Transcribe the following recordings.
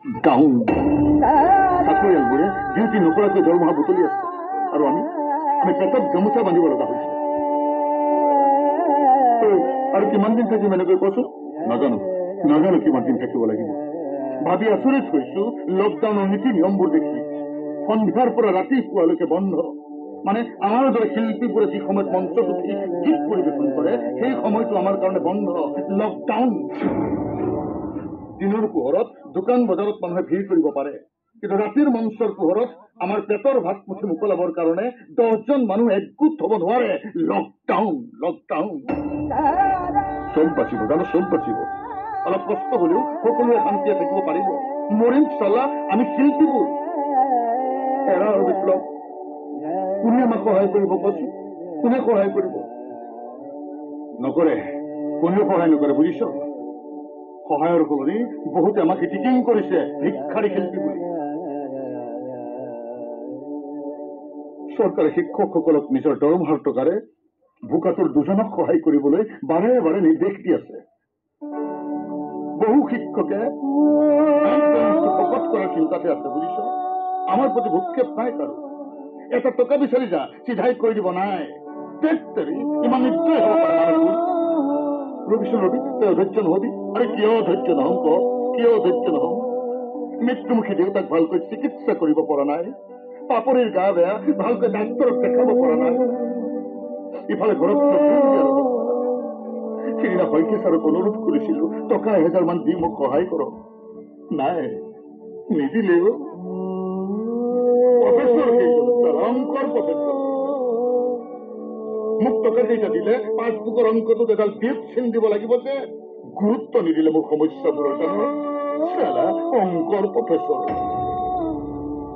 Down চাকৰিয়ালবোৰে duty নকৰাকৈ দৰমহা বুটলি আছে আৰু আমি পেটত গামোচা বান্ধিব লগা হৈছে আৰু কিমান দিন থাকিম এনেকৈ কচোন নাজানো নাজানো কিমান দিন থাকিব লাগিব ভাবি আচৰিত হৈছো লকডাউনৰ নীতি নিয়মবোৰ দেখি সন্ধিয়াৰ পৰা ৰাতি পুৱালৈকে বন্ধ মানে আমাৰ দৰে শিল্পীবোৰে যি সময়ত মঞ্চত উঠি গীত পৰিৱেশন কৰে সেই সময়টো আমাৰ কাৰণে বন্ধ লকডাউন দিনৰ পোহৰত দোকান বজাৰত মানুহে ভিৰ কৰিব পাৰে কিন্তু ৰাতিৰ মঞ্চৰ পোহৰত আমাৰ পেটৰ ভাত মুঠি মোকলাবৰ কাৰণে 10জন মানুহ একগোট হ'ব নোৱাৰে লকডাউন লকডাউন চব বাচিব জানো চব বাচিব অলপ কষ্ট হলেও সকলোৱে শান্তিয়ে থাকিব পাৰিব মৰিম চালা আমি শিল্পীবোৰ এৰা আৰু বিপ্লৱ কোনে আমাক সহায় কৰিব কচোন কোনে সহায় কৰিব নকৰে কোনেও সহায় নকৰে বুজিছ সহায়ৰ সলনি বহুতে আমাক ইটিকিং কৰিছে ভিক্ষাৰী শিল্পী বুলি চৰকাৰে শিক্ষকসকলক নিজৰ দৰমহাৰ টকাৰে ভোকাতুৰ দুজনক সহায় কৰিবলৈ বাৰে বাৰে নিৰ্দেশ দি আছে বহু শিক্ষকে শপত কৰাৰ চিন্তাতে আছে বুজিছ আমাৰ প্ৰতি ভূক্ষেপ নাই কাৰো এটা টকা বিচাৰি যা চিধাই কৈ দিব নাই ইমান নিশ্চয় হ'ব পাৰে মানুহবোৰ ৰবিচোন ৰবি তই অধৈৰ্য নহবি আৰে কিয় অধৈৰ্য নহম ক কিয় অধৈৰ্য নহম মৃত্যুমুখী দেউতাক ভালকৈ চিকিৎসা কৰিব পৰা নাই পাপৰিৰ গা বেয়া ভালকৈ ডাক্তৰক দেখাব পৰা নাই ইফালে ঘৰত সিদিনা শইকীয়া ছাৰক অনুৰোধ কৰিছিলো টকা 1000 মান দি মোক সহায় কৰক নাই নিদিলেও প্ৰফেচৰ অংকৰ প্ৰফেচৰ মোক টকা কেইটা দিলে পাছবুকৰ অংকটোত এডাল বিপ চিন দিব লাগিব যে গুৰুত্ব নিদিলে মোৰ সমস্যাবোৰৰ কাৰণে চালা অংকৰ প্ৰফেচৰ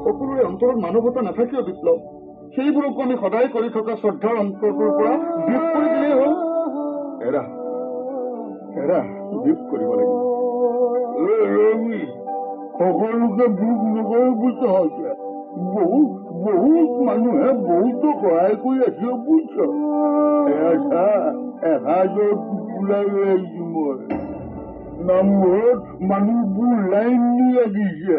সকলোৰে অন্তৰত মানৱতা নাথাকিও বিপ্লৱ সেইবোৰকো আমি সদায় কৰি থকা শ্ৰদ্ধাৰ অন্তৰটোৰ পৰা বিপ কৰি দিলেই হ'ল এৰা এৰা বিপ কৰিব লাগিব সকলোকে বুক নকৰে বুজা হৈছে বহুত বহুত মানুহে বহুতো সহায় কৰি আছে বুজিছ এসাঁজৰ টোপোলা লৈ আহিছো মই নামঘৰত মানুহবোৰ লাইন নি লাগিছে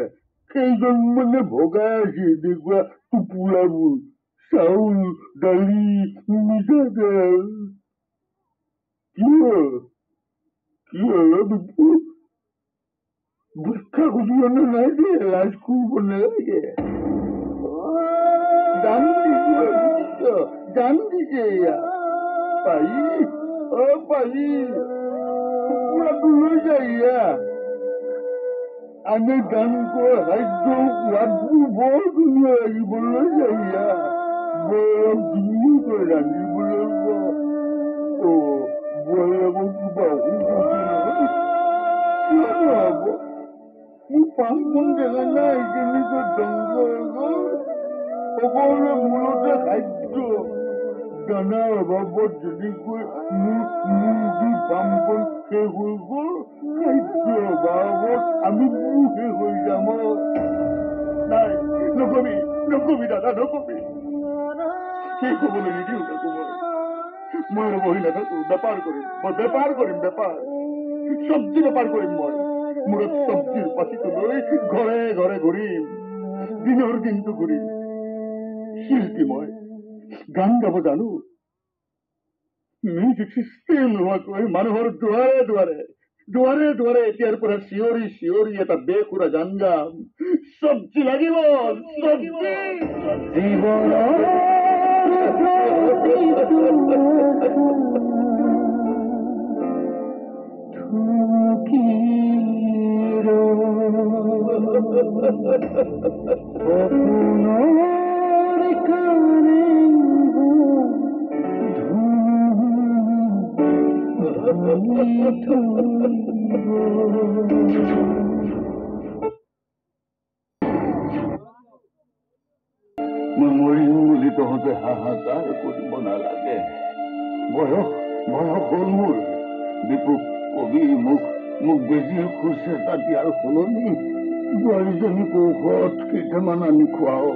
কেইজনমানে ভগাই আছে দেখুৱা টোপোলাবোৰ চাউল দালি মিঠাতেল কি বিপুল ভিক্ষা খুজিব নাই দে লাজ কৰিব নালাগে দান দিছে এয়া পাৰি পাৰি কুকুৰাটো লৈ যায় এয়া আমি দান কৰা খাদ্য সোৱাদবোৰ বৰ ধুনীয়া লাগিবলৈ যায় এয়া বৰ ধুনীয়াকৈ ৰান্ধিবলৈ বইলাকৰ কিবা নহ'ব মোৰ পামখন দেখা নাই কেনেকৈ ধ্বংস হৈ গ'ল সকলোৰে মূলতে খাদ্য দানাৰ অভাৱত যেনেকৈ মুৰ্গী পামখন শেষ হৈ গ'ল খাদ্যৰ অভাৱত আমি শেষ হৈ যাম নাই নকবি নকবি দাদা নকবি সেই ক'বলৈ নিদিওঁ তাকো মই বহি নাথাকো বেপাৰ কৰিম মই বেপাৰ কৰিম বেপাৰ চব্জি বেপাৰ কৰিম মই মূৰত চব্জিৰ পাচিটো লৈ ঘৰে ঘৰে ঘূৰিম দিনৰ দিনটো ঘূৰিম শিল্পী মই গান গাব জানো মিউজিক চিষ্টেম নোহোৱাকৈ মানুহৰ দুৱাৰে দুৱাৰে দুৱাৰে দুৱাৰে এতিয়াৰ পৰা চিঞৰি চিঞৰি এটা বেসুৰা গান গাম চব্জি লাগিব চব্জি জীৱনৰ মই মৰিম বুলি তহঁতে হাহাকাৰ কৰিব নালাগে বয়স বয়স হ'ল মোৰ দীপু কবি মোক বেজিৰ খোজ এটা দিয়াৰ সলনি বোৱাৰীজনীক ঔষধ কেইটামান আনি খুৱাও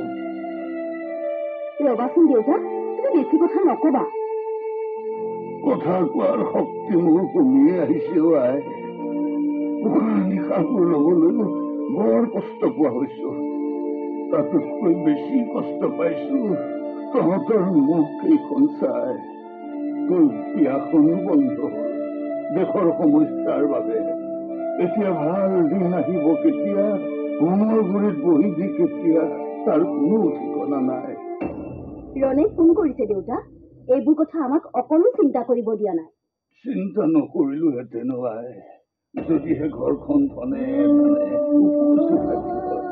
ৰবাচোন দেউতা তুমি বেছি কথা নকবা কথা কোৱাৰ শক্তি মোৰ কমিয়ে আহিছে আই উশাহ নিশাহবোৰ ল'বলৈ বৰ কষ্ট পোৱা হৈছো। তাতোতকৈ বেছি কষ্ট পাইছো তহঁতৰ মুখ কেইখন চাই। তোৰ বিয়াখনো বন্ধ হ'ল দেশৰ সমস্যাৰ বাবে। এতিয়া ভাল দিন আহিব কেতিয়া, হোমৰ গুৰিত বহিবি কেতিয়া, তাৰ কোনো ঠিকনা নাই। ৰণে ফোন কৰিছে দেউতা, এইবোৰ কথা আমাক অকণো চিন্তা কৰিব দিয়া নাই। চিন্তা নকৰিলোহেঁতেন আই, যদিহে ঘৰখন ধনে ধনে উপচি থাকিল হয়।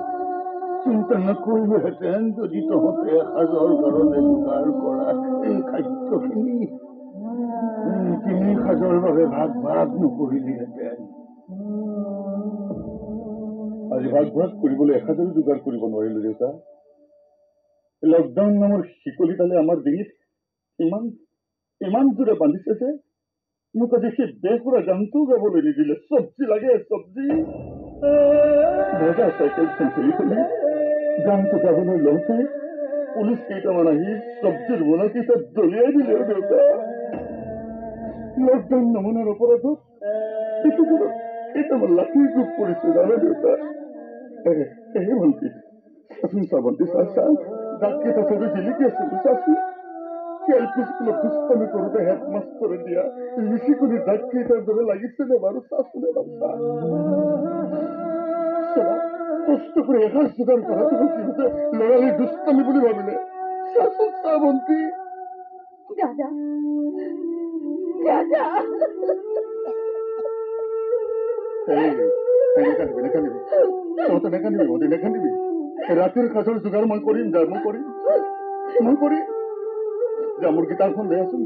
চিন্তা নকৰিলোহেঁতেন যদি তহঁতে এসাঁজৰ কাৰণে যোগাৰ কৰা এই খাদ্যখিনি ৩ সাঁজৰ বাবে ভাগ ভাগ নকৰিলিহেঁতেন। আজি ভাগ ভাগ কৰিবলৈ এসাঁজৰো যোগাৰ কৰিব নোৱাৰিলো দেউতা। লকডাউন নামৰ শিকলিডালে আমাৰ ডিঙিত ইমান ইমান জোৰে বান্ধিছে যে মোক আজি সেই বেসুৰা গানটোও গাবলৈ নিদিলে। চব্জি লাগে, চব্জি। ভজা চাইকেলখন চলি চলি গানটো গাবলৈ লওঁতে পুলিচ কেইটামান আহি চব্জিৰ মোনাকেইটা দলিয়াই দিলে দেউতা। লকডাউন নমুনাৰ অপৰাধত কেইটামান লাঠিৰ গ্ৰুপ পৰিছে জানে দেউতা। ভণ্টি চাচোন, চা ভণ্টি, চা দাগকেইটা চাগে জিলিকি আছে, চাচোন। এলপি স্কুলত দুষ্টামি কৰোঁতে হেডমাষ্টৰে দিয়া লিচিকনিৰ দাগকেইটাৰ দৰে লাগিছে নে বাৰু? চাচোন এবাৰ, চা। কষ্ট কৰি এসাঁজ যোগাৰ কৰাটো সিহঁতে লৰালিৰ দুষ্টামি বুলি ভাবিলে। চাচোন, চা ভণ্টি। দাদা, দাদা। নেকান্দিবি তহঁতে, নেকান্দিবি ভণ্টি, নেকান্দিবি। ৰাতিৰ সাঁজৰ যোগাৰ মই কৰিম যা, মই কৰিম। যা, মোৰ গীটাৰখন লৈ আছোন,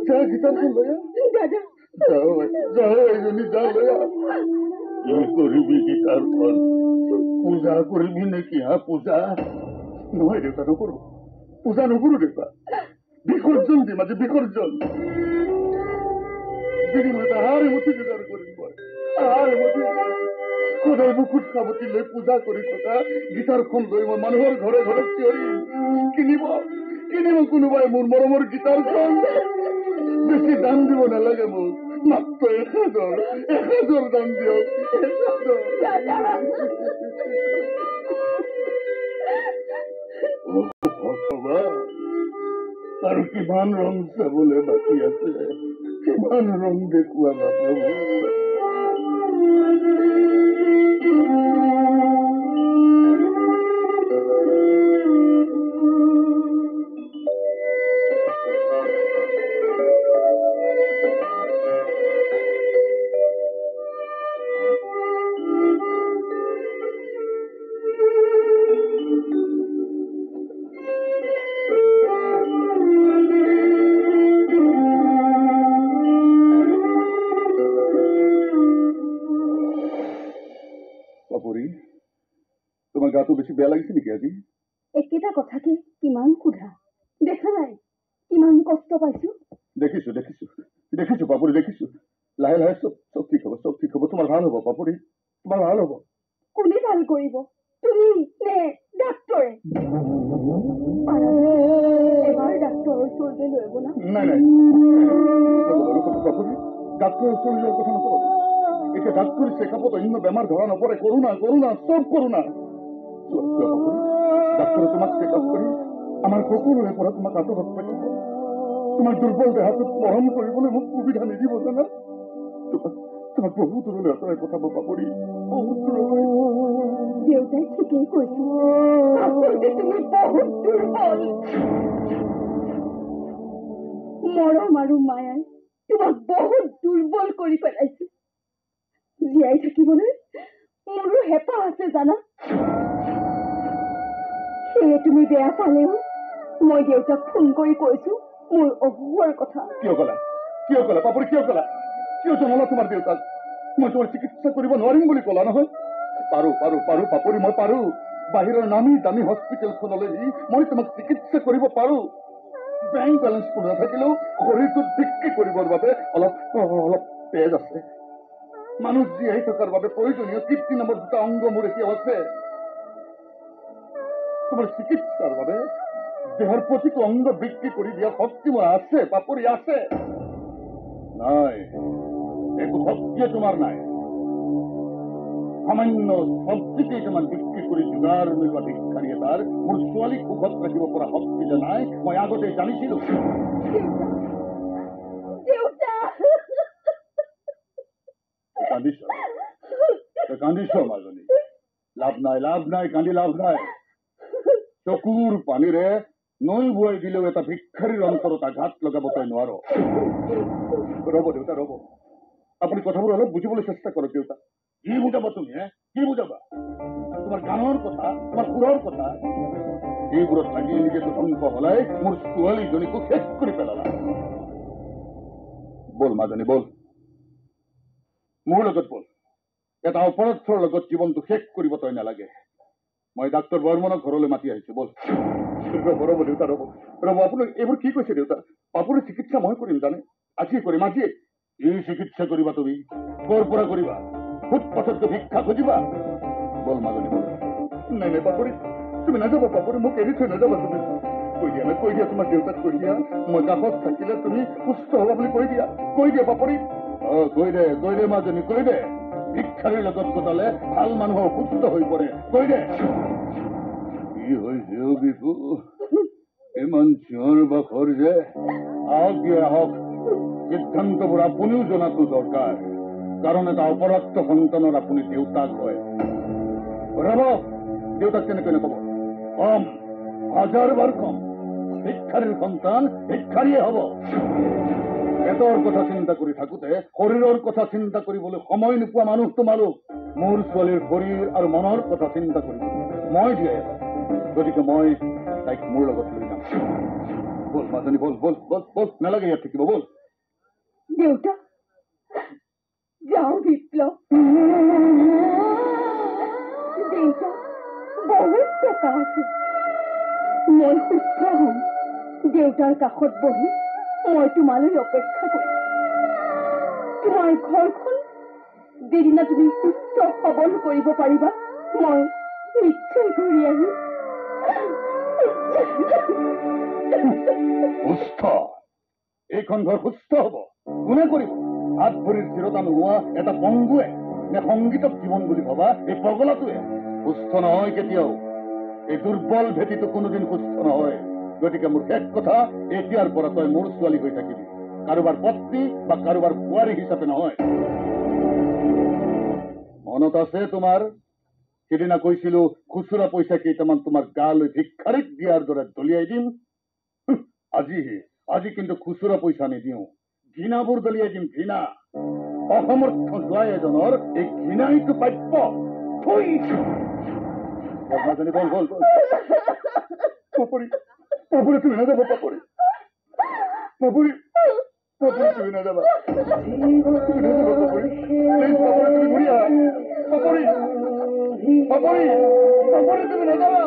যা গীটাৰখন লৈ এজনী যা লৈ আহ। কি কৰিবি গীটাৰখন? পূজা কৰিবি নেকি? হা, পূজা? নহয় দেউতা, নকৰো। পূজা নকৰো দেউতা। বিসৰ্জন দিম আজি, বিসৰ্জন। আহাৰ এমুঠি যোগাৰ কৰিম মই, আহাৰ এমুঠি। সদায় মুকুট সাৱটি লৈ পূজা কৰি থকা গীটাৰখন লৈ মই মানুহৰ ঘৰে ঘৰে চিঞৰিম। কিনিব কোনোবাই মোৰ মৰমৰ গীটাৰখন? বেছি দাম দিব নালাগে মোক, মাত্ৰ এসাঁজৰ দাম দিয়ক। আৰু কিমান ৰং চাবলৈ বাকী আছে, কিমান ৰং দেখুৱাবা প্ৰভু। তোমাৰ গাটো বেছি বেয়া লাগিছে নেকি আজি? একেটা কথাকে কিমান সোধা, দেখা নাই কিমান কষ্ট পাইছো? দেখিছো পাপৰি, দেখিছো। লাহে লাহে চব ঠিক হব, চব ঠিক হব। তোমাৰ ভাল হব পাপৰি, তোমাৰ ভাল হব। কোনে ভাল কৰিব, তুমি নে ডাক্তৰে? এবাৰ ডাক্তৰৰ ওচৰলৈ লৈ যাব না? নাই পাপৰি, ডাক্তৰৰ ওচৰলৈ যোৱাৰ কথা নকব। এতিয়া ডাক্তৰী চেকআপত অন্য বেমাৰ ধৰা নপৰে। কৰোনা চব কৰোনা। ডাক্তৰে তোমাক চেকআপ কৰি আমাৰ সকলোৰে পৰা তোমাক আঁতৰত ৰাখিব। তোমাৰ দুৰ্বল দেহাটোক মৰম কৰিবলৈ মোক সুবিধা নিদিব জানা। তোমাক বহুত দূৰলৈ আঁতৰাই পঠাব পাপৰি, বহুত দূৰলৈ। দেউতাই ঠিকেই কৈছে, আচলতে তুমি বহুত দুৰ্বল। মৰম আৰু মায়াই তোমাক বহুত দুৰ্বল কৰি পেলাইছে। জীয়াই থাকিবলৈ মোৰো হেঁপাহ আছে জানা। সেয়ে তুমি বেয়া পালেও মই দেউতাক ফোন কৰি কৈছো মোৰ অসুখৰ কথা। কিয় কলা পাপৰি, কিয় কলা? কিয় জনালা তোমাৰ দেউতাক? মই তোমাৰ চিকিৎসা কৰিব নোৱাৰিম বুলি কলা নহয়? পাৰো পাপৰি, মই পাৰো। বাহিৰৰ নামী দামী হস্পিটেলখনলৈ নি মই তোমাক চিকিৎসা কৰিব পাৰো। বেংক বেলেঞ্চ নাথাকিলেও শৰীৰটোত বিক্ৰী কৰিবৰ বাবে অলপ তেজ আছে। মানুহ জীয়াই থকাৰ বাবে প্ৰয়োজনীয় কীৰ্তি নামৰ 2টা অংগ মোৰ এতিয়াও আছে। তোমাৰ চিকিৎসাৰ বাবে দেহৰ প্ৰতিটো অংগ বিক্ৰী কৰি দিয়া শক্তি মোৰ আছে পাপৰি, আছে। নাই, একো শক্তিয়ে তোমাৰ নাই। সামান্য চব্জি কেইটামান বিক্ৰী কৰি যোগাৰ মিলোৱা ভিক্ষাৰী এটাৰ মোৰ ছোৱালীক সুখত ৰাখিব পৰা শক্তি যে নাই মই আগতে জানিছিলো। কান্দিছ মাজনী, লাভ নাই কান্দি লাভ নাই। চকুৰ পানীৰে নৈ বুৱাই দিলেও এটা ভিক্ষাৰীৰ অন্তৰত আঘাত লগাব তই নোৱাৰ। ৰ'ব দেউতা ৰ'ব, আপুনি কথাবোৰ অলপ বুজিবলৈ চেষ্টা কৰক দেউতা। কি বুজাবা তুমি? কি বুজাবা? তোমাৰ গানৰ কথা, তোমাৰ সুৰৰ কথা, এইবোৰত লাগি নিজেতো ধ্বংস হলাই মোৰ ছোৱালীজনীকো শেষ কৰি পেলালা। বল মাজনী বল, মোৰ লগত বল। এটা অপৰাধৰ লগত জীৱনটো শেষ কৰিব তই নালাগে। মই ডাক্তৰ বৰ্মনক ঘৰলৈ মাতি আহিছো, বল। ৰ'ব দেউতা ৰ'ব, আপুনি এইবোৰ কি কৈছে দেউতা? পাপুৰৰ চিকিৎসা মই কৰিম জানে, আজিয়ে কৰিম আজিয়ে। এই চিকিৎসা কৰিবা তুমি? ক'ৰ পৰা কৰিবা? ফুটপাথত ভিক্ষা খুজিবা? বল মাজনী বল। নাই পাপুৰি, তুমি নাযাবা পাপুৰি, মোক এৰি থৈ নাযাবা তুমি। কৈ দিয়া তোমাৰ দেউতাক কৈ দিয়া, মই কাষত থাকিলে তুমি সুস্থ হবা বুলি কৈ দিয়া পাপুৰি। কৈ দে মাজনী, কৈ দে। ভিক্ষাৰীৰ লগত কটালে ভাল মানুহ সুস্থ হৈ পৰে, কৈ দে। কি হৈছে বিভু, ইমান চিঞৰ বাখৰ যে? আহক সিদ্ধান্তবোৰ আপুনিও জনাটো দৰকাৰ, কাৰণ এটা অপৰাধ সন্তানৰ আপুনি দেউতাক হয়। ৰব, দেউতাক কেনেকৈ নকব? কম, 1000 বাৰ কম। ভিক্ষাৰীৰ সন্তান ভিক্ষাৰীয়ে হব। পেটৰ কথা চিন্তা কৰি থাকোতে শৰীৰৰ কথা চিন্তা কৰিবলৈ সময় নোপোৱা মানুহ তোমালোক। মোৰ ছোৱালীৰ শৰীৰ আৰু মনৰ কথা চিন্তা কৰিব মই দিয়ে, গতিকে মই তাইক মোৰ লগত লৈ যাম। বল মাজনী বল, নালাগে ইয়াত থাকিব, বল। দেউতা যাও বিপ্লৱ। দেউতা বহুত টকা আছে, মই সুস্থ হম। দেউতাৰ কাষত বহি মই তোমালৈ অপেক্ষা কৰিম। তোমাৰ ঘৰখন যেদিনা তুমি সুস্থ সবল কৰিব পাৰিবা, মই নিশ্চয় ঘূৰি আহিম। সুস্থ? এইখন ঘৰ সুস্থ হব? কোনে কৰিব? হাত ভৰিৰ স্থিৰতা নোহোৱা এটা পংগুৱে নে সংগীতক জীৱন বুলি ভবা এই পগলাটোৱে? সুস্থ নহয় কেতিয়াও। এই দুৰ্বল ভেটিটো কোনোদিন সুস্থ নহয়। গতিকে মোৰ শেষ কথা, এতিয়াৰ পৰা তই মোৰ ছোৱালী হৈ থাকিবি, কাৰোবাৰ পত্নী বা কাৰোবাৰ বোৱাৰী হিচাপে নহয়। মনত আছে তোমাৰ? সেইদিনা কৈছিলো খুচুৰা পইচা কেইটামান তোমাৰ গালৈ ভিক্ষাৰীক দিয়াৰ দৰে দলিয়াই দিম। আজি কিন্তু খুচুৰা পইচা নিদিওঁ, ঘৃণাবোৰ দলিয়াই দিম। ঘৃণা, অসমৰ্থ জোৱাই এজনৰ এই ঘৃণাইটো প্ৰাপ্য। বল পাপুৰি, তুমি নাযাবা পাপুৰি, তুমি নাযাবা, তুমি ঘূৰি আহা। পাপুৰি, তুমি নাযাবা।